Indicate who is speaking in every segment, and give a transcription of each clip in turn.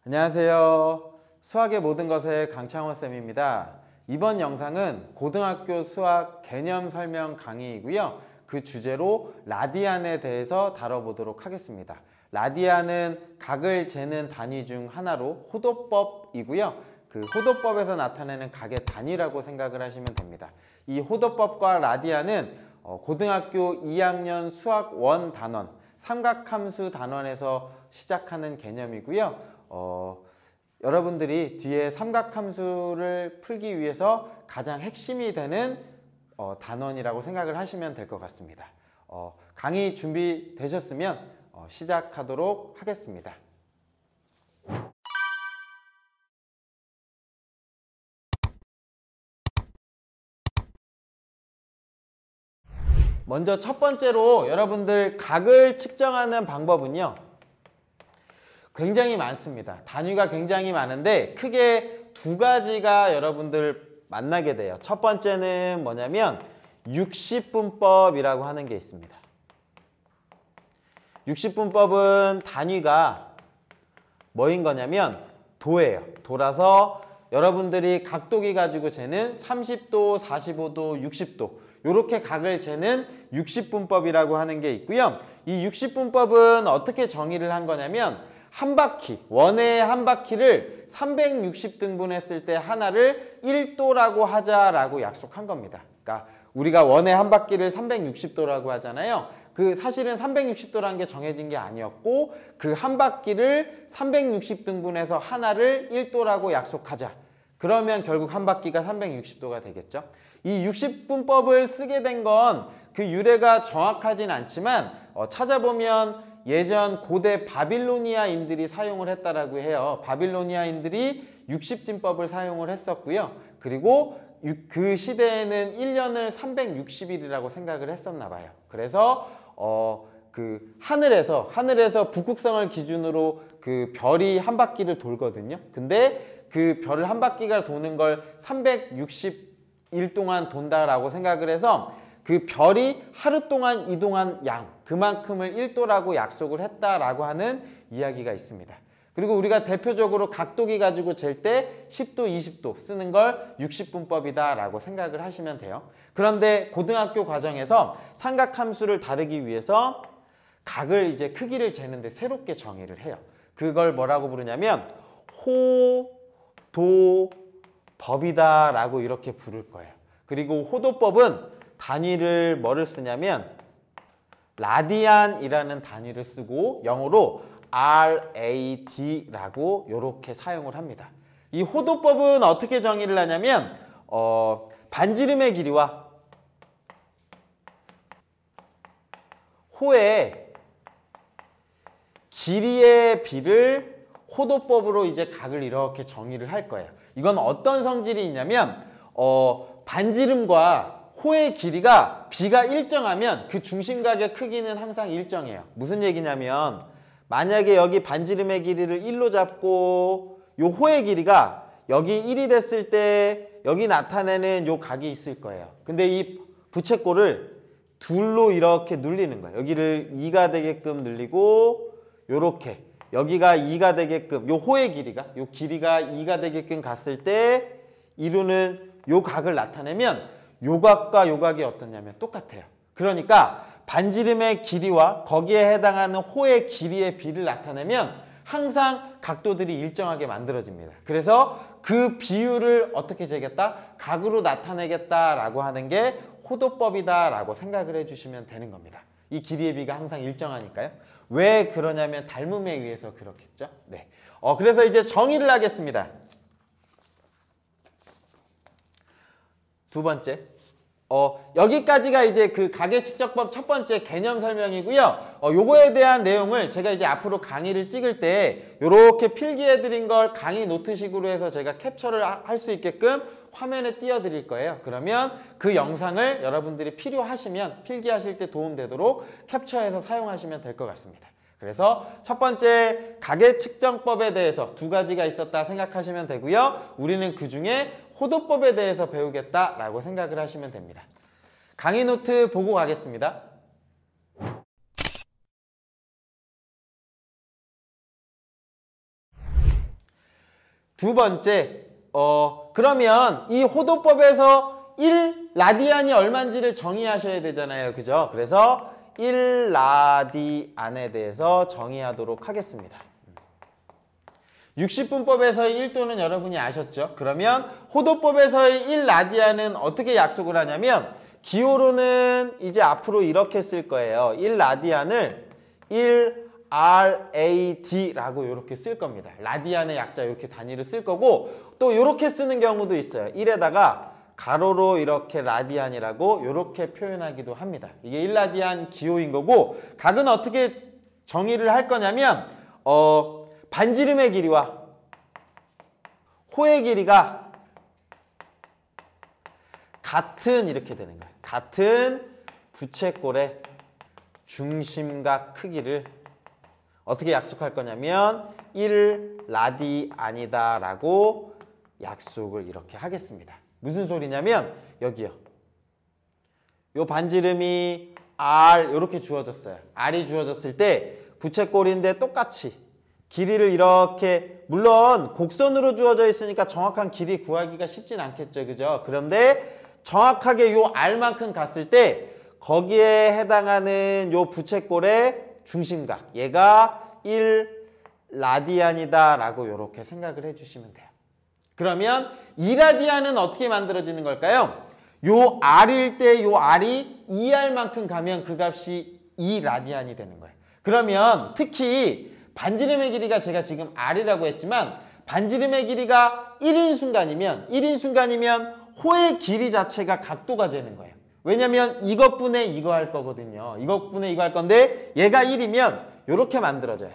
Speaker 1: 안녕하세요. 수학의 모든 것의 강창원 쌤입니다. 이번 영상은 고등학교 수학 개념 설명 강의이고요. 그 주제로 라디안에 대해서 다뤄보도록 하겠습니다. 라디안은 각을 재는 단위 중 하나로 호도법이고요. 그 호도법에서 나타내는 각의 단위라고 생각을 하시면 됩니다. 이 호도법과 라디안은 고등학교 2학년 수학 1 단원, 삼각함수 단원에서 시작하는 개념이고요. 여러분들이 뒤에 삼각함수를 풀기 위해서 가장 핵심이 되는 단원이라고 생각을 하시면 될 것 같습니다. 강의 준비되셨으면 시작하도록 하겠습니다. 먼저 첫 번째로 여러분들 각을 측정하는 방법은요, 굉장히 많습니다. 단위가 굉장히 많은데 크게 두 가지가 여러분들 만나게 돼요. 첫 번째는 뭐냐면 60분법이라고 하는 게 있습니다. 60분법은 단위가 뭐인 거냐면 도예요. 도라서 여러분들이 각도기 가지고 재는 30도, 45도, 60도 이렇게 각을 재는 60분법이라고 하는 게 있고요. 이 60분법은 어떻게 정의를 한 거냐면 한 바퀴, 원의 한 바퀴를 360등분 했을 때 하나를 1도라고 하자라고 약속한 겁니다. 그러니까 우리가 원의 한 바퀴를 360도라고 하잖아요. 그 사실은 360도라는 게 정해진 게 아니었고 그 한 바퀴를 360등분해서 하나를 1도라고 약속하자. 그러면 결국 한 바퀴가 360도가 되겠죠. 이 60분법을 쓰게 된 건 그 유래가 정확하진 않지만 찾아보면 예전 고대 바빌로니아인들이 사용을 했다라고 해요. 바빌로니아인들이 60진법을 사용을 했었고요. 그리고 그 시대에는 1년을 360일이라고 생각을 했었나 봐요. 그래서 그 하늘에서 북극성을 기준으로 그 별이 한 바퀴를 돌거든요. 근데 그 별을 한 바퀴가 도는 걸 360일 동안 돈다라고 생각을 해서 그 별이 하루 동안 이동한 양 그만큼을 1도라고 약속을 했다라고 하는 이야기가 있습니다. 그리고 우리가 대표적으로 각도기 가지고 잴 때 10도, 20도 쓰는 걸 60분법이다 라고 생각을 하시면 돼요. 그런데 고등학교 과정에서 삼각함수를 다루기 위해서 각을 이제 크기를 재는데 새롭게 정의를 해요. 그걸 뭐라고 부르냐면 호도법이다 라고 이렇게 부를 거예요. 그리고 호도법은 단위를 뭐를 쓰냐면 라디안이라는 단위를 쓰고 영어로 RAD라고 이렇게 사용을 합니다. 이 호도법은 어떻게 정의를 하냐면 반지름의 길이와 호의 길이의 비를 호도법으로 이제 각을 이렇게 정의를 할 거예요. 이건 어떤 성질이 있냐면 반지름과 호의 길이가 비가 일정하면 그 중심각의 크기는 항상 일정해요. 무슨 얘기냐면 만약에 여기 반지름의 길이를 1로 잡고 요 호의 길이가 여기 1이 됐을 때 여기 나타내는 요 각이 있을 거예요. 근데 이 부채꼴을 둘로 이렇게 눌리는 거예요. 여기를 2가 되게끔 늘리고 요렇게 여기가 2가 되게끔 요 호의 길이가 요 길이가 2가 되게끔 갔을 때 이루는 요 각을 나타내면 요 각과 요 각이 어떠냐면 똑같아요. 그러니까 반지름의 길이와 거기에 해당하는 호의 길이의 비를 나타내면 항상 각도들이 일정하게 만들어집니다. 그래서 그 비율을 어떻게 재겠다? 각으로 나타내겠다라고 하는 게 호도법이다라고 생각을 해주시면 되는 겁니다. 이 길이의 비가 항상 일정하니까요. 왜 그러냐면 닮음에 의해서 그렇겠죠. 네. 그래서 이제 정의를 하겠습니다. 두 번째, 여기까지가 이제 그 각의 측정법 첫 번째 개념 설명이고요. 요거에 대한 내용을 제가 이제 앞으로 강의를 찍을 때 요렇게 필기해 드린 걸 강의 노트식으로 해서 제가 캡처를 할 수 있게끔 화면에 띄워 드릴 거예요. 그러면 그 영상을 여러분들이 필요하시면 필기하실 때 도움되도록 캡처해서 사용하시면 될 것 같습니다. 그래서 첫 번째 각의 측정법에 대해서 두 가지가 있었다 생각하시면 되고요. 우리는 그 중에 호도법에 대해서 배우겠다라고 생각을 하시면 됩니다. 강의 노트 보고 가겠습니다. 두 번째, 그러면 이 호도법에서 1라디안이 얼마인지를 정의하셔야 되잖아요. 그죠? 그래서 1라디안에 대해서 정의하도록 하겠습니다. 60분법에서의 1도는 여러분이 아셨죠? 그러면 호도법에서의 1라디안은 어떻게 약속을 하냐면 기호로는 이제 앞으로 이렇게 쓸 거예요. 1라디안을 1RAD라고 이렇게 쓸 겁니다. 라디안의 약자 이렇게 단위를 쓸 거고 또 이렇게 쓰는 경우도 있어요. 1에다가 가로로 이렇게 라디안이라고 이렇게 표현하기도 합니다. 이게 1라디안 기호인 거고 각은 어떻게 정의를 할 거냐면 반지름의 길이와 호의 길이가 같은 이렇게 되는 거예요. 같은 부채꼴의 중심각 크기를 어떻게 약속할 거냐면 1라디안이다 라고 약속을 이렇게 하겠습니다. 무슨 소리냐면 여기요. 요 반지름이 R 이렇게 주어졌어요. R이 주어졌을 때 부채꼴인데 똑같이 길이를 이렇게 물론 곡선으로 주어져 있으니까 정확한 길이 구하기가 쉽진 않겠죠. 그죠? 그런데 정확하게 요 R만큼 갔을 때 거기에 해당하는 요 부채꼴의 중심각 얘가 1라디안이다 라고 이렇게 생각을 해주시면 돼요. 그러면 2라디안은 어떻게 만들어지는 걸까요? 요 R일 때 요 R이 2R만큼 가면 그 값이 2라디안이 되는 거예요. 그러면 특히 반지름의 길이가 제가 지금 R이라고 했지만 반지름의 길이가 1인 순간이면 호의 길이 자체가 각도가 되는 거예요. 왜냐면 이것분의 이거 할 거거든요. 이것분의 이거 할 건데 얘가 1이면 이렇게 만들어져요.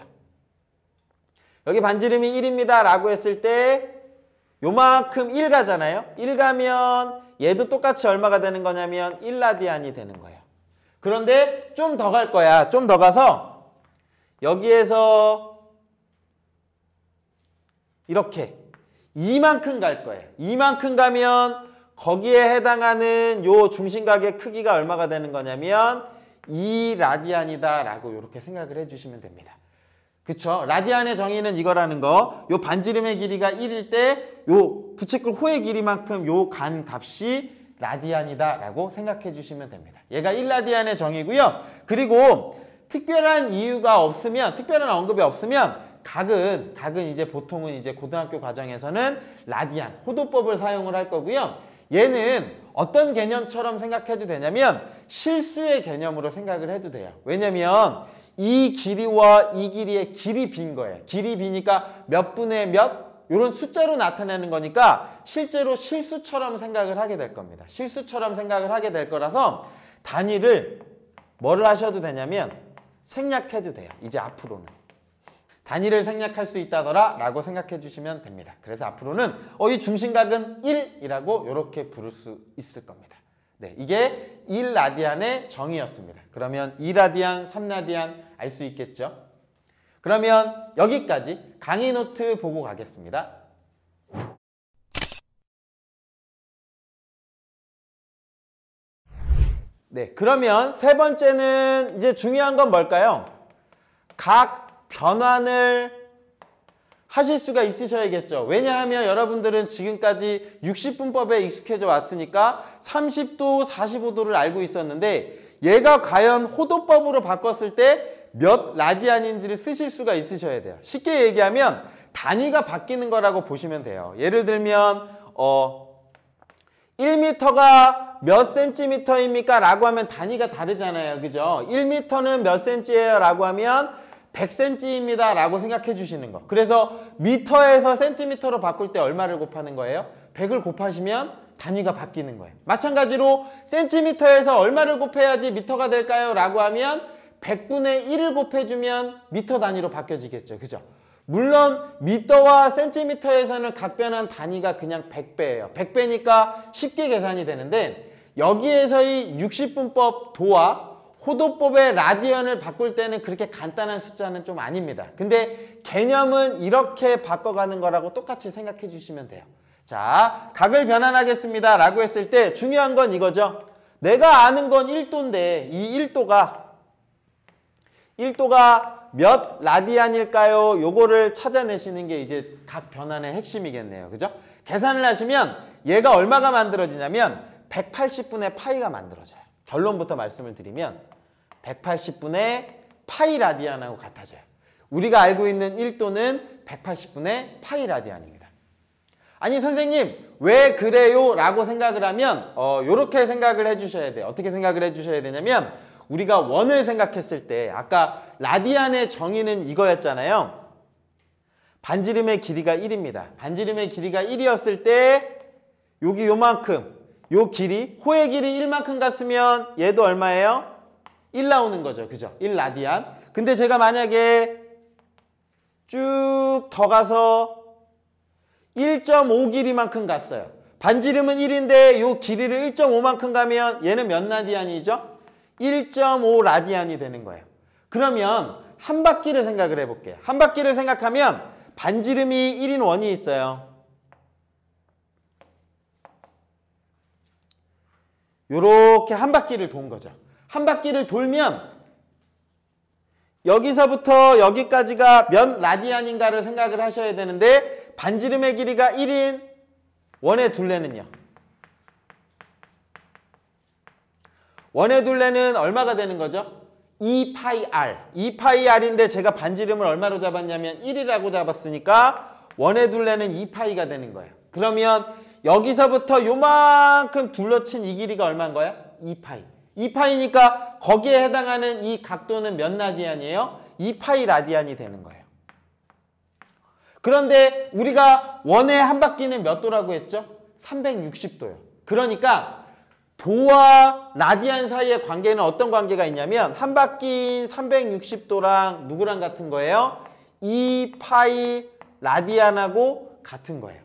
Speaker 1: 여기 반지름이 1입니다 라고 했을 때 요만큼 1 가잖아요. 1 가면 얘도 똑같이 얼마가 되는 거냐면 1라디안이 되는 거예요. 그런데 좀 더 갈 거야. 좀 더 가서 여기에서 이렇게 이만큼 갈 거예요. 이만큼 가면 거기에 해당하는 요 중심각의 크기가 얼마가 되는 거냐면 2라디안이다 라고 이렇게 생각을 해주시면 됩니다. 그쵸? 라디안의 정의는 이거라는 거. 요 반지름의 길이가 1일 때 요 부채꼴 호의 길이만큼 요 간 값이 라디안이다 라고 생각해 주시면 됩니다. 얘가 1라디안의 정의고요. 그리고 특별한 이유가 없으면, 특별한 언급이 없으면 각은 이제 보통은 이제 고등학교 과정에서는 라디안, 호도법을 사용을 할 거고요. 얘는 어떤 개념처럼 생각해도 되냐면 실수의 개념으로 생각을 해도 돼요. 왜냐면 이 길이와 이 길이의 길이 빈 거예요. 길이 비니까 몇 분의 몇 이런 숫자로 나타내는 거니까 실제로 실수처럼 생각을 하게 될 겁니다. 실수처럼 생각을 하게 될 거라서 단위를 뭐를 하셔도 되냐면 생략해도 돼요. 이제 앞으로는. 단위를 생략할 수 있다더라 라고 생각해 주시면 됩니다. 그래서 앞으로는 이 중심각은 1이라고 이렇게 부를 수 있을 겁니다. 네, 이게 1라디안의 정의였습니다. 그러면 2라디안, 3라디안 알 수 있겠죠? 그러면 여기까지 강의 노트 보고 가겠습니다. 네, 그러면 세 번째는 이제 중요한 건 뭘까요? 각 변환을 하실 수가 있으셔야겠죠. 왜냐하면 여러분들은 지금까지 60분법에 익숙해져 왔으니까 30도, 45도를 알고 있었는데 얘가 과연 호도법으로 바꿨을 때 몇 라디안인지를 쓰실 수가 있으셔야 돼요. 쉽게 얘기하면 단위가 바뀌는 거라고 보시면 돼요. 예를 들면 1m가 몇 센티미터입니까? 라고 하면 단위가 다르잖아요. 그죠? 1m는 몇 센치예요? 라고 하면 100cm입니다. 라고 생각해 주시는 거. 그래서 미터에서 센티미터로 바꿀 때 얼마를 곱하는 거예요? 100을 곱하시면 단위가 바뀌는 거예요. 마찬가지로 센티미터에서 얼마를 곱해야지 미터가 될까요? 라고 하면 100분의 1을 곱해주면 미터 단위로 바뀌어지겠죠. 그죠? 물론 미터와 센티미터에서는 각 변환 단위가 그냥 100배예요. 100배니까 쉽게 계산이 되는데 여기에서의 60분법 도와 호도법의 라디안을 바꿀 때는 그렇게 간단한 숫자는 좀 아닙니다. 근데 개념은 이렇게 바꿔가는 거라고 똑같이 생각해 주시면 돼요. 자, 각을 변환하겠습니다 라고 했을 때 중요한 건 이거죠. 내가 아는 건 1도인데 이 1도가 1도가 몇 라디안일까요? 요거를 찾아내시는 게 이제 각 변환의 핵심이겠네요. 그죠? 계산을 하시면 얘가 얼마가 만들어지냐면 180분의 파이가 만들어져요. 결론부터 말씀을 드리면 180분의 파이 라디안하고 같아져요. 우리가 알고 있는 1도는 180분의 파이 라디안입니다. 아니 선생님 왜 그래요? 라고 생각을 하면 요렇게 생각을 해주셔야 돼요. 어떻게 생각을 해주셔야 되냐면 우리가 원을 생각했을 때 아까 라디안의 정의는 이거였잖아요. 반지름의 길이가 1입니다. 반지름의 길이가 1이었을 때 여기 요만큼 요 길이 호의 길이 1만큼 갔으면 얘도 얼마예요? 1 나오는 거죠. 그죠? 1 라디안. 근데 제가 만약에 쭉 더 가서 1.5 길이만큼 갔어요. 반지름은 1인데 요 길이를 1.5만큼 가면 얘는 몇 라디안이죠? 1.5 라디안이 되는 거예요. 그러면 한 바퀴를 생각을 해볼게요. 한 바퀴를 생각하면 반지름이 1인 원이 있어요. 요렇게 한 바퀴를 돈 거죠. 한 바퀴를 돌면 여기서부터 여기까지가 몇 라디안인가를 생각을 하셔야 되는데 반지름의 길이가 1인 원의 둘레는요. 원의 둘레는 얼마가 되는 거죠? 2파이 r. 2파이 r인데 제가 반지름을 얼마로 잡았냐면 1이라고 잡았으니까 원의 둘레는 2파이가 되는 거예요. 그러면 여기서부터 요만큼 둘러친 이 길이가 얼마인 거야? 2파이. 2파이니까 거기에 해당하는 이 각도는 몇 라디안이에요? 2파이 라디안이 되는 거예요. 그런데 우리가 원의 한 바퀴는 몇 도라고 했죠? 360도요. 그러니까 도와 라디안 사이의 관계는 어떤 관계가 있냐면 한 바퀴 360도랑 누구랑 같은 거예요? 2파이 라디안하고 같은 거예요.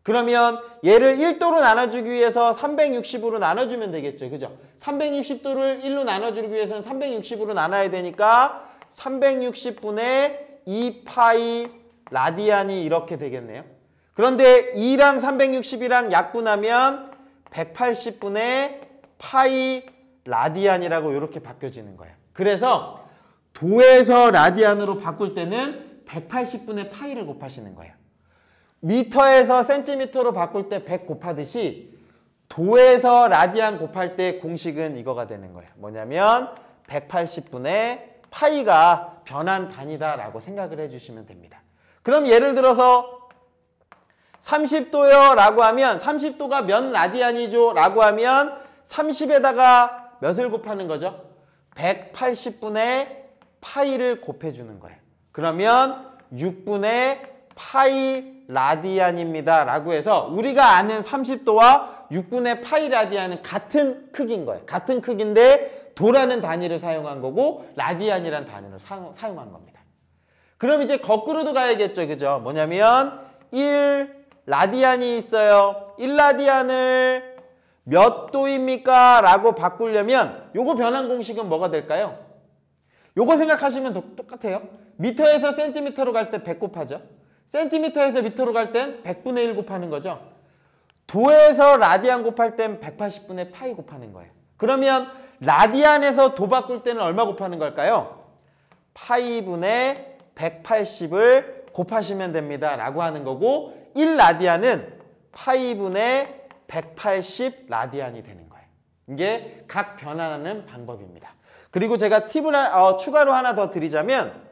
Speaker 1: 그러면 얘를 1도로 나눠주기 위해서 360으로 나눠주면 되겠죠. 그죠? 360도를 1로 나눠주기 위해서는 360으로 나눠야 되니까 360분의 2파이 라디안이 이렇게 되겠네요. 그런데 2랑 360이랑 약분하면 180분의 파이 라디안이라고 이렇게 바뀌어지는 거예요. 그래서 도에서 라디안으로 바꿀 때는 180분의 파이를 곱하시는 거예요. 미터에서 센티미터로 바꿀 때 100 곱하듯이 도에서 라디안 곱할 때 공식은 이거가 되는 거예요. 뭐냐면 180분의 파이가 변한 단위다라고 생각을 해주시면 됩니다. 그럼 예를 들어서 30도요 라고 하면 30도가 몇 라디안이죠? 라고 하면 30에다가 몇을 곱하는 거죠? 180분의 파이를 곱해주는 거예요. 그러면 6분의 파이 라디안입니다 라고 해서 우리가 아는 30도와 6분의 파이 라디안은 같은 크기인 거예요. 같은 크기인데 도라는 단위를 사용한 거고 라디안이라는 단위를 사용한 겁니다. 그럼 이제 거꾸로도 가야겠죠. 그죠? 뭐냐면 1 라디안이 있어요. 1 라디안을 몇 도입니까? 라고 바꾸려면 요거 변환 공식은 뭐가 될까요? 요거 생각하시면 똑같아요. 미터에서 센티미터로 갈 때 100 곱하죠. 센티미터에서 미터로 갈 땐 100분의 1 곱하는 거죠. 도에서 라디안 곱할 땐 180분의 파이 곱하는 거예요. 그러면 라디안에서 도 바꿀 때는 얼마 곱하는 걸까요? 파이분의 180을 곱하시면 됩니다 라고 하는 거고 1 라디안은 파이분의 180 라디안이 되는 거예요. 이게 각 변환하는 방법입니다. 그리고 제가 팁을 추가로 하나 더 드리자면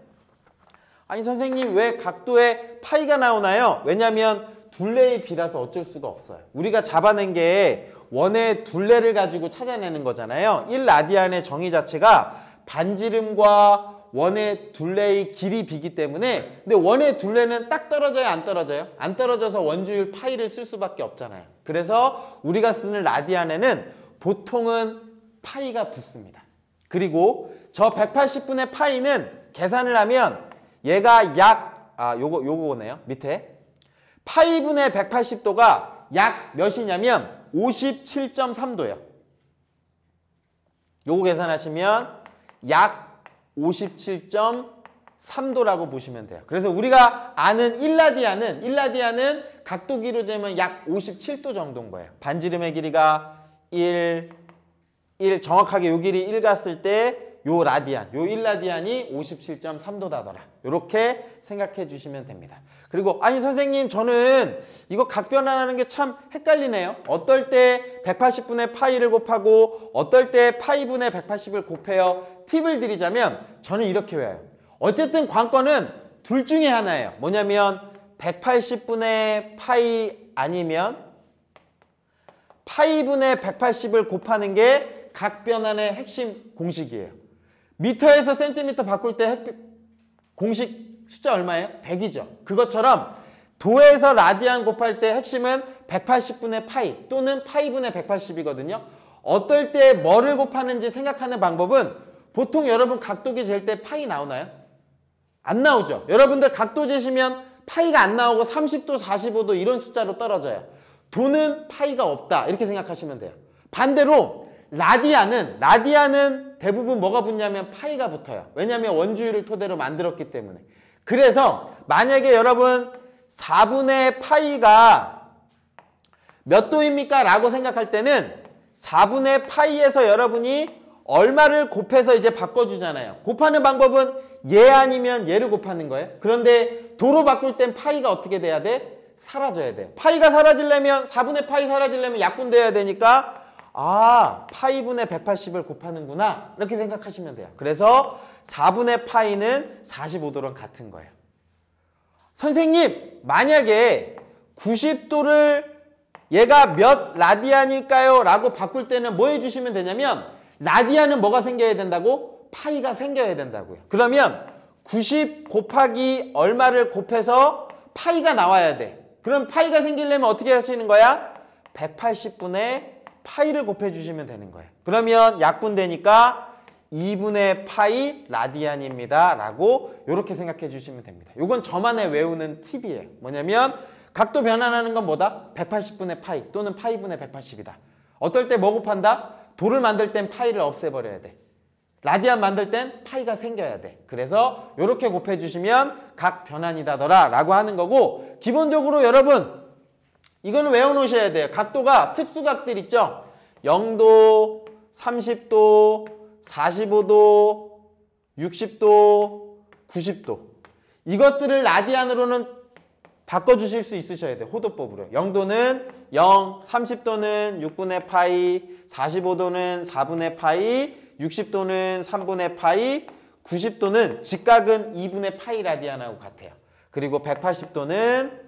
Speaker 1: 아니 선생님 왜 각도에 파이가 나오나요? 왜냐하면 둘레의 비라서 어쩔 수가 없어요. 우리가 잡아낸 게 원의 둘레를 가지고 찾아내는 거잖아요. 1 라디안의 정의 자체가 반지름과 원의 둘레의 길이 비기 때문에 근데 원의 둘레는 딱 떨어져요? 안 떨어져요? 안 떨어져서 원주율 파이를 쓸 수밖에 없잖아요. 그래서 우리가 쓰는 라디안에는 보통은 파이가 붙습니다. 그리고 저 180분의 파이는 계산을 하면 얘가 약 요거네요. 밑에 파이분의 180도가 약 몇이냐면 57.3도예요. 요거 계산하시면 약 57.3도라고 보시면 돼요. 그래서 우리가 아는 1라디안은 각도기로 재면 약 57도 정도인 거예요. 반지름의 길이가 1 정확하게 요 길이 1 갔을 때 요 라디안, 요 1라디안이 57.3도다더라. 이렇게 생각해 주시면 됩니다. 그리고 아니 선생님 저는 이거 각 변환하는 게 참 헷갈리네요. 어떨 때 180분의 파이를 곱하고 어떨 때 파이분의 180을 곱해요. 팁을 드리자면 저는 이렇게 외워요. 어쨌든 관건은 둘 중에 하나예요. 뭐냐면 180분의 파이 아니면 파이분의 180을 곱하는 게 각 변환의 핵심 공식이에요. 미터에서 센티미터 바꿀 때 공식 숫자 얼마예요? 100이죠. 그것처럼 도에서 라디안 곱할 때 핵심은 180분의 파이 또는 파이분의 180이거든요. 어떨 때 뭐를 곱하는지 생각하는 방법은 보통 여러분 각도기 잴 때 파이 나오나요? 안 나오죠. 여러분들 각도 재시면 파이가 안 나오고 30도, 45도 이런 숫자로 떨어져요. 도는 파이가 없다 이렇게 생각하시면 돼요. 반대로 라디안은 대부분 뭐가 붙냐면 파이가 붙어요. 왜냐하면 원주율을 토대로 만들었기 때문에. 그래서 만약에 여러분 4분의 파이가 몇 도입니까? 라고 생각할 때는 4분의 파이에서 여러분이 얼마를 곱해서 이제 바꿔주잖아요. 곱하는 방법은 얘 아니면 얘를 곱하는 거예요. 그런데 도로 바꿀 땐 파이가 어떻게 돼야 돼? 사라져야 돼요. 파이가 사라지려면 4분의 파이 사라지려면 약분돼야 되니까 아, 파이분의 180을 곱하는구나 이렇게 생각하시면 돼요. 그래서 4분의 파이는 45도랑 같은 거예요. 선생님 만약에 90도를 얘가 몇 라디안일까요? 라고 바꿀 때는 뭐 해주시면 되냐면 라디안은 뭐가 생겨야 된다고? 파이가 생겨야 된다고요. 그러면 90 곱하기 얼마를 곱해서 파이가 나와야 돼. 그럼 파이가 생기려면 어떻게 하시는 거야? 180분의 파이를 곱해주시면 되는 거예요. 그러면 약분되니까 2분의 파이 라디안입니다. 라고 이렇게 생각해 주시면 됩니다. 이건 저만의 외우는 팁이에요. 뭐냐면 각도 변환하는 건 뭐다? 180분의 파이 또는 파이분의 180이다. 어떨 때 뭐 곱한다? 도를 만들 땐 파이를 없애버려야 돼. 라디안 만들 땐 파이가 생겨야 돼. 그래서 이렇게 곱해주시면 각 변환이다더라 라고 하는 거고 기본적으로 여러분 이거는 외워놓으셔야 돼요. 각도가 특수각들 있죠? 0도, 30도, 45도, 60도, 90도 이것들을 라디안으로는 바꿔주실 수 있으셔야 돼요. 호도법으로. 0도는 0, 30도는 6분의 파이, 45도는 4분의 파이, 60도는 3분의 파이, 90도는 직각은 2분의 파이 라디안하고 같아요. 그리고 180도는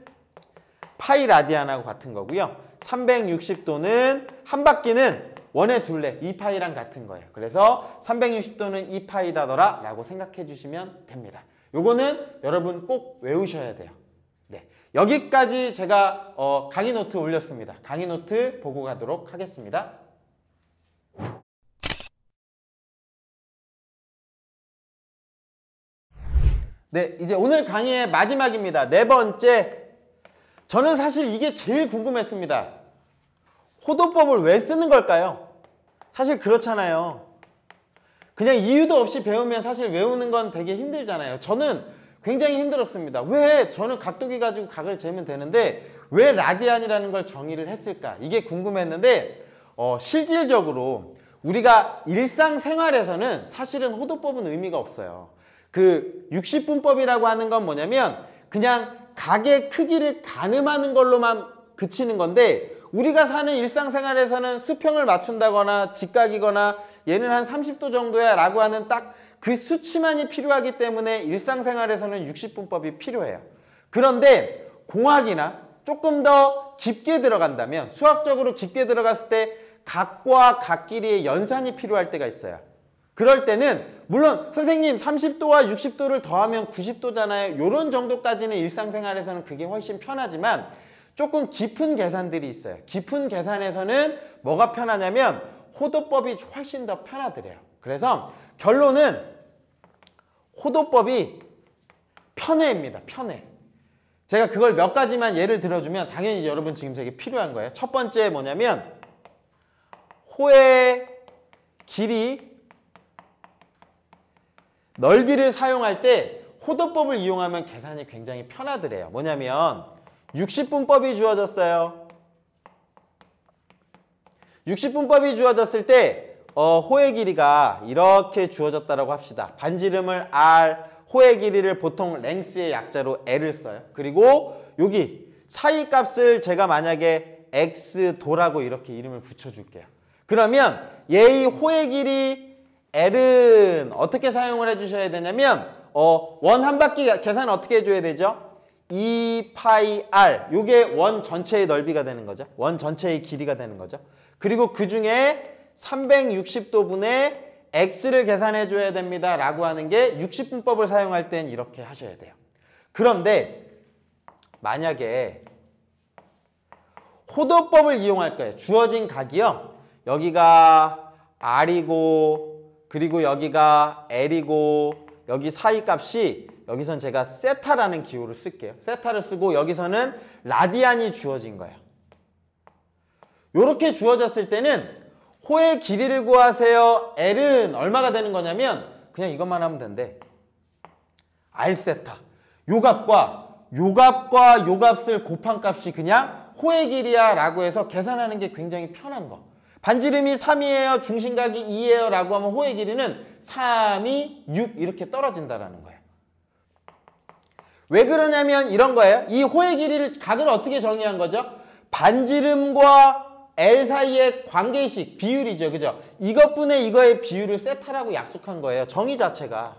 Speaker 1: 파이 라디안하고 같은 거고요. 360도는 한 바퀴는 원의 둘레 2파이랑 같은 거예요. 그래서 360도는 2파이다더라 라고 생각해 주시면 됩니다. 요거는 여러분 꼭 외우셔야 돼요. 네, 여기까지 제가 강의 노트 올렸습니다. 강의 노트 보고 가도록 하겠습니다. 네, 이제 오늘 강의의 마지막입니다. 네 번째. 저는 사실 이게 제일 궁금했습니다. 호도법을 왜 쓰는 걸까요? 사실 그렇잖아요. 그냥 이유도 없이 배우면 사실 외우는 건 되게 힘들잖아요. 저는 굉장히 힘들었습니다. 왜 저는 각도기 가지고 각을 재면 되는데 왜 라디안이라는 걸 정의를 했을까? 이게 궁금했는데 실질적으로 우리가 일상생활에서는 사실은 호도법은 의미가 없어요. 그 60분법이라고 하는 건 뭐냐면 그냥 각의 크기를 가늠하는 걸로만 그치는 건데 우리가 사는 일상생활에서는 수평을 맞춘다거나 직각이거나 얘는 한 30도 정도야 라고 하는 딱 그 수치만이 필요하기 때문에 일상생활에서는 60분법이 필요해요. 그런데 공학이나 조금 더 깊게 들어간다면 수학적으로 깊게 들어갔을 때 각과 각끼리의 연산이 필요할 때가 있어요. 그럴 때는 물론 선생님 30도와 60도를 더하면 90도잖아요. 이런 정도까지는 일상생활에서는 그게 훨씬 편하지만 조금 깊은 계산들이 있어요. 깊은 계산에서는 뭐가 편하냐면 호도법이 훨씬 더 편하더래요. 그래서 결론은 호도법이 편해입니다. 편해. 제가 그걸 몇 가지만 예를 들어주면 당연히 여러분 지금 되게 필요한 거예요. 첫 번째 뭐냐면 호의 길이 넓이를 사용할 때 호도법을 이용하면 계산이 굉장히 편하더래요. 뭐냐면 60분법이 주어졌어요. 60분법이 주어졌을 때 호의 길이가 이렇게 주어졌다라고 합시다. 반지름을 R, 호의 길이를 보통 랭스의 약자로 L을 써요. 그리고 여기 사이 값을 제가 만약에 X도라고 이렇게 이름을 붙여줄게요. 그러면 얘의 호의 길이 L은 어떻게 사용을 해주셔야 되냐면 원 한 바퀴 계산 어떻게 해줘야 되죠? 2파이 R, 요게 원 전체의 넓이가 되는 거죠. 원 전체의 길이가 되는 거죠. 그리고 그 중에 360도분의 X를 계산해 줘야 됩니다 라고 하는 게 60분법을 사용할 땐 이렇게 하셔야 돼요. 그런데 만약에 호도법을 이용할 거예요. 주어진 각이요, 여기가 R이고 그리고 여기가 L이고 여기 사이 값이 여기선 제가 세타라는 기호를 쓸게요. 세타를 쓰고 여기서는 라디안이 주어진 거예요. 이렇게 주어졌을 때는 호의 길이를 구하세요. L은 얼마가 되는 거냐면 그냥 이것만 하면 된대. R 세타. 요 값과 요 값을 곱한 값이 그냥 호의 길이야 라고 해서 계산하는 게 굉장히 편한 거. 반지름이 3이에요. 중심각이 2예요 라고 하면 호의 길이는 3, 2, 6 이렇게 떨어진다라는 거예요. 왜 그러냐면 이런 거예요. 이 호의 길이를 각을 어떻게 정의한 거죠? 반지름과 L 사이의 관계식, 비율이죠. 그죠? 이것분의 이거의 비율을 세타라고 약속한 거예요. 정의 자체가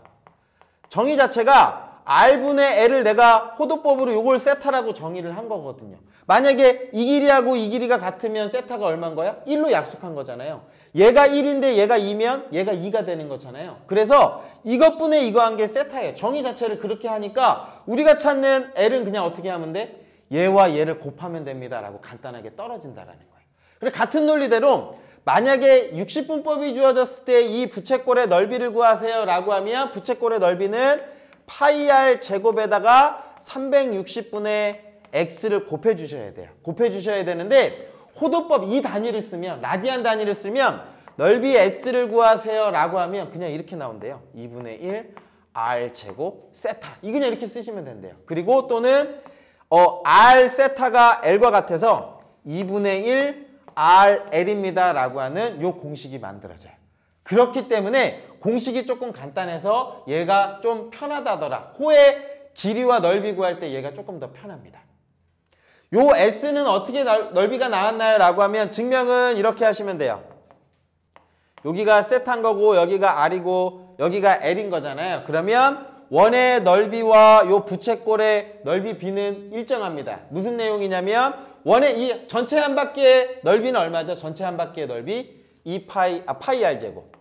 Speaker 1: R분의 L을 내가 호도법으로 요걸 세타라고 정의를 한 거거든요. 만약에 이 길이하고 이 길이가 같으면 세타가 얼마인 거야? 1로 약속한 거잖아요. 얘가 1인데 얘가 2면 얘가 2가 되는 거잖아요. 그래서 이것분의 이거 한 게 세타예요. 정의 자체를 그렇게 하니까 우리가 찾는 L은 그냥 어떻게 하면 돼? 얘와 얘를 곱하면 됩니다 라고 간단하게 떨어진다라는 거예요. 그리고 같은 논리대로 만약에 60분법이 주어졌을 때 이 부채꼴의 넓이를 구하세요 라고 하면 부채꼴의 넓이는 파이 R 제곱에다가 360분의 X를 곱해 주셔야 돼요. 곱해 주셔야 되는데 호도법 이 단위를 쓰면, 라디안 단위를 쓰면 넓이 S를 구하세요 라고 하면 그냥 이렇게 나온대요. 2분의 1 R 제곱 세타. 이 그냥 이렇게 쓰시면 된대요. 그리고 또는 R 세타가 L과 같아서 2분의 1 RL입니다 라고 하는 요 공식이 만들어져요. 그렇기 때문에 공식이 조금 간단해서 얘가 좀 편하다더라. 호의 길이와 넓이 구할 때 얘가 조금 더 편합니다. 요 S는 어떻게 넓이가 나왔나요? 라고 하면 증명은 이렇게 하시면 돼요. 여기가 세타인 거고 여기가 R이고 여기가 L인 거잖아요. 그러면 원의 넓이와 요 부채꼴의 넓이 B는 일정합니다. 무슨 내용이냐면 원의 이 전체 한 바퀴의 넓이는 얼마죠? 전체 한 바퀴의 넓이 파이 R 제곱.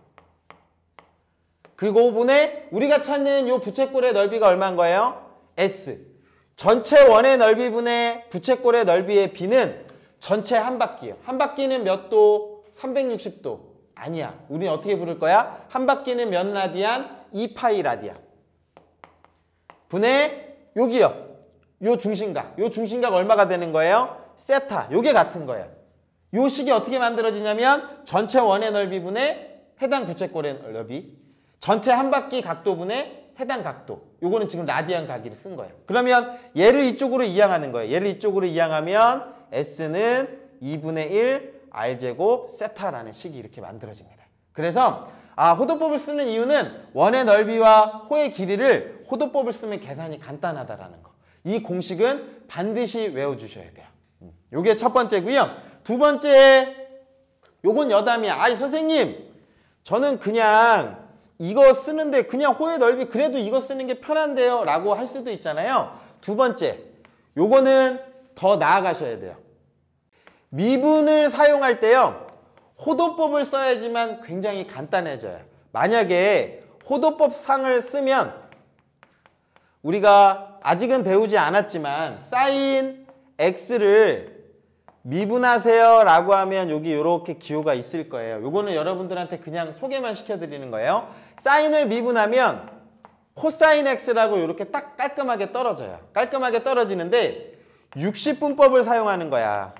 Speaker 1: 그리고 5분의 우리가 찾는 요 부채꼴의 넓이가 얼마인 거예요? S. 전체 원의 넓이분의 부채꼴의 넓이의 B는 전체 한 바퀴요. 한 바퀴는 몇 도? 360도. 아니야. 우리는 어떻게 부를 거야? 한 바퀴는 몇 라디안? 2파이 라디안. 분의 여기요. 요 중심각. 요 중심각 얼마가 되는 거예요? 세타. 요게 같은 거예요. 요 식이 어떻게 만들어지냐면 전체 원의 넓이분의 해당 부채꼴의 넓이, 전체 한 바퀴 각도분의 해당 각도. 요거는 지금 라디안 각이를 쓴 거예요. 그러면 얘를 이쪽으로 이항하는 거예요. 얘를 이쪽으로 이항하면 S는 2분의 1 R제곱 세타라는 식이 이렇게 만들어집니다. 그래서 호도법을 쓰는 이유는 원의 넓이와 호의 길이를 호도법을 쓰면 계산이 간단하다라는 거. 이 공식은 반드시 외워주셔야 돼요. 요게 첫 번째고요. 두 번째, 요건 여담이야. 선생님, 저는 그냥 이거 쓰는데 그냥 호의 넓이 그래도 이거 쓰는 게 편한데요 라고 할 수도 있잖아요. 두 번째, 요거는 더 나아가셔야 돼요. 미분을 사용할 때요, 호도법을 써야지만 굉장히 간단해져요. 만약에 호도법 상을 쓰면 우리가 아직은 배우지 않았지만 사인 x를 미분하세요 라고 하면 여기 이렇게 기호가 있을 거예요. 요거는 여러분들한테 그냥 소개만 시켜드리는 거예요. 사인을 미분하면 코사인 x라고 이렇게 딱 깔끔하게 떨어져요. 깔끔하게 떨어지는데 60분법을 사용하는 거야.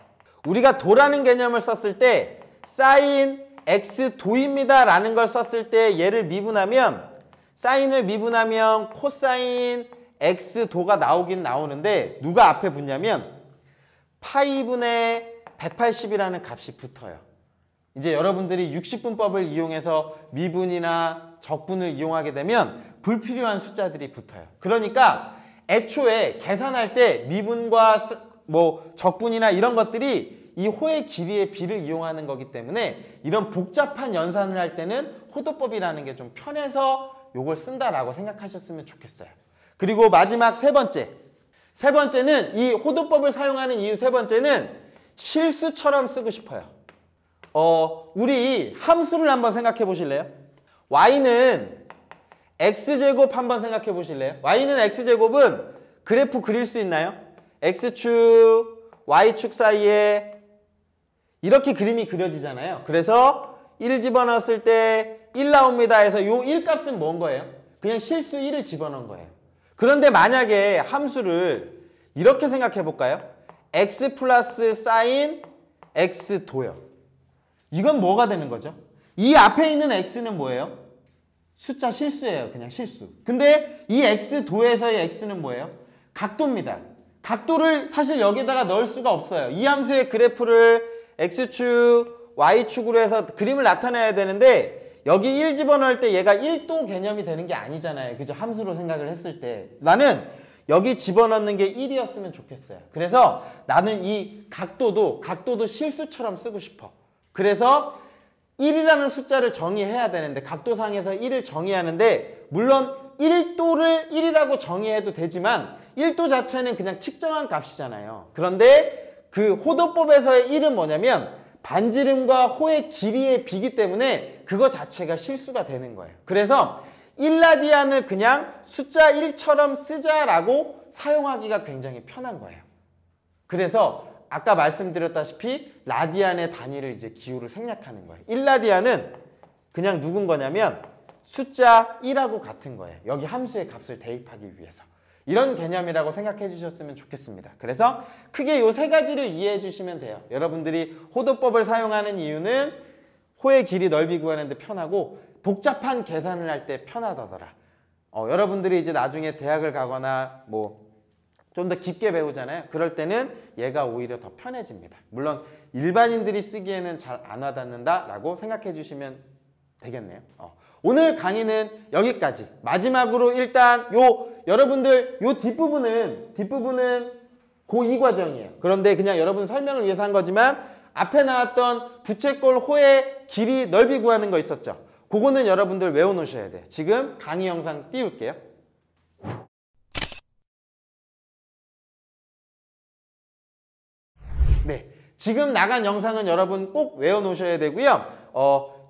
Speaker 1: 우리가 도라는 개념을 썼을 때 사인 x 도입니다 라는 걸 썼을 때 얘를 미분하면, 사인을 미분하면 코사인 x 도가 나오긴 나오는데 누가 앞에 붙냐면 파이분의 180이라는 값이 붙어요. 이제 여러분들이 60분법을 이용해서 미분이나 적분을 이용하게 되면 불필요한 숫자들이 붙어요. 그러니까 애초에 계산할 때 미분과 뭐 적분이나 이런 것들이 이 호의 길이의 비를 이용하는 거기 때문에 이런 복잡한 연산을 할 때는 호도법이라는 게 좀 편해서 요걸 쓴다라고 생각하셨으면 좋겠어요. 그리고 마지막 세 번째는 이 호도법을 사용하는 이유 세 번째는 실수처럼 쓰고 싶어요. 우리 함수를 한번 생각해 보실래요? y는 x제곱 한번 생각해 보실래요? y는 x제곱은 그래프 그릴 수 있나요? x축, y축 사이에 이렇게 그림이 그려지잖아요. 그래서 1 집어넣었을 때 1 나옵니다 해서 요 1 값은 뭔 거예요? 그냥 실수 1을 집어넣은 거예요. 그런데 만약에 함수를 이렇게 생각해 볼까요? x 플러스 사인 x도요. 이건 뭐가 되는 거죠? 이 앞에 있는 x는 뭐예요? 숫자 실수예요. 그냥 실수. 근데 이 x도에서의 x는 뭐예요? 각도입니다. 각도를 사실 여기다가 넣을 수가 없어요. 이 함수의 그래프를 x축, y축으로 해서 그림을 나타내야 되는데 여기 1 집어넣을 때 얘가 1도 개념이 되는 게 아니잖아요. 그죠? 함수로 생각을 했을 때. 나는 여기 집어넣는 게 1이었으면 좋겠어요. 그래서 나는 이 각도도 실수처럼 쓰고 싶어. 그래서 1이라는 숫자를 정의해야 되는데 각도상에서 1을 정의하는데 물론 1도를 1이라고 정의해도 되지만 1도 자체는 그냥 측정한 값이잖아요. 그런데 그 호도법에서의 1은 뭐냐면 반지름과 호의 길이의 비기 때문에 그거 자체가 실수가 되는 거예요. 그래서 1라디안을 그냥 숫자 1처럼 쓰자라고 사용하기가 굉장히 편한 거예요. 그래서 아까 말씀드렸다시피 라디안의 단위를 이제 기호를 생략하는 거예요. 1라디안은 그냥 누군 거냐면 숫자 1하고 같은 거예요. 여기 함수의 값을 대입하기 위해서. 이런 개념이라고 생각해 주셨으면 좋겠습니다. 그래서 크게 이 세 가지를 이해해 주시면 돼요. 여러분들이 호도법을 사용하는 이유는 호의 길이 넓이 구하는 데 편하고 복잡한 계산을 할 때 편하다더라. 여러분들이 이제 나중에 대학을 가거나 뭐 좀 더 깊게 배우잖아요. 그럴 때는 얘가 오히려 더 편해집니다. 물론 일반인들이 쓰기에는 잘 안 와닿는다라고 생각해 주시면 되겠네요. 오늘 강의는 여기까지. 마지막으로 일단 여러분들 요 뒷부분은 고2 과정이에요. 그런데 그냥 여러분 설명을 위해서 한 거지만 앞에 나왔던 부채꼴 호의 길이 넓이 구하는 거 있었죠. 그거는 여러분들 외워놓으셔야 돼요. 지금 강의 영상 띄울게요. 네, 지금 나간 영상은 여러분 꼭 외워놓으셔야 되고요.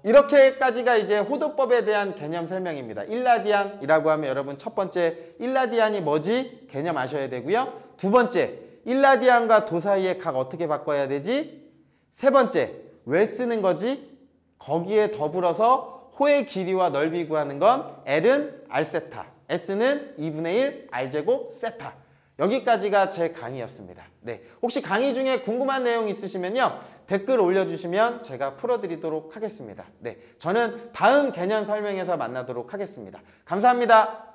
Speaker 1: 이렇게까지가 이제 호도법에 대한 개념 설명입니다. 1라디안이라고 하면 여러분 첫 번째 1라디안이 뭐지? 개념 아셔야 되고요. 두 번째 1라디안과 도 사이의 각 어떻게 바꿔야 되지? 세 번째 왜 쓰는 거지? 거기에 더불어서 호의 길이와 넓이 구하는 건 L은 R세타, S는 2분의 1 R제곱 세타. 여기까지가 제 강의였습니다. 네, 혹시 강의 중에 궁금한 내용 있으시면요. 댓글 올려주시면 제가 풀어드리도록 하겠습니다. 네, 저는 다음 개념 설명에서 만나도록 하겠습니다. 감사합니다.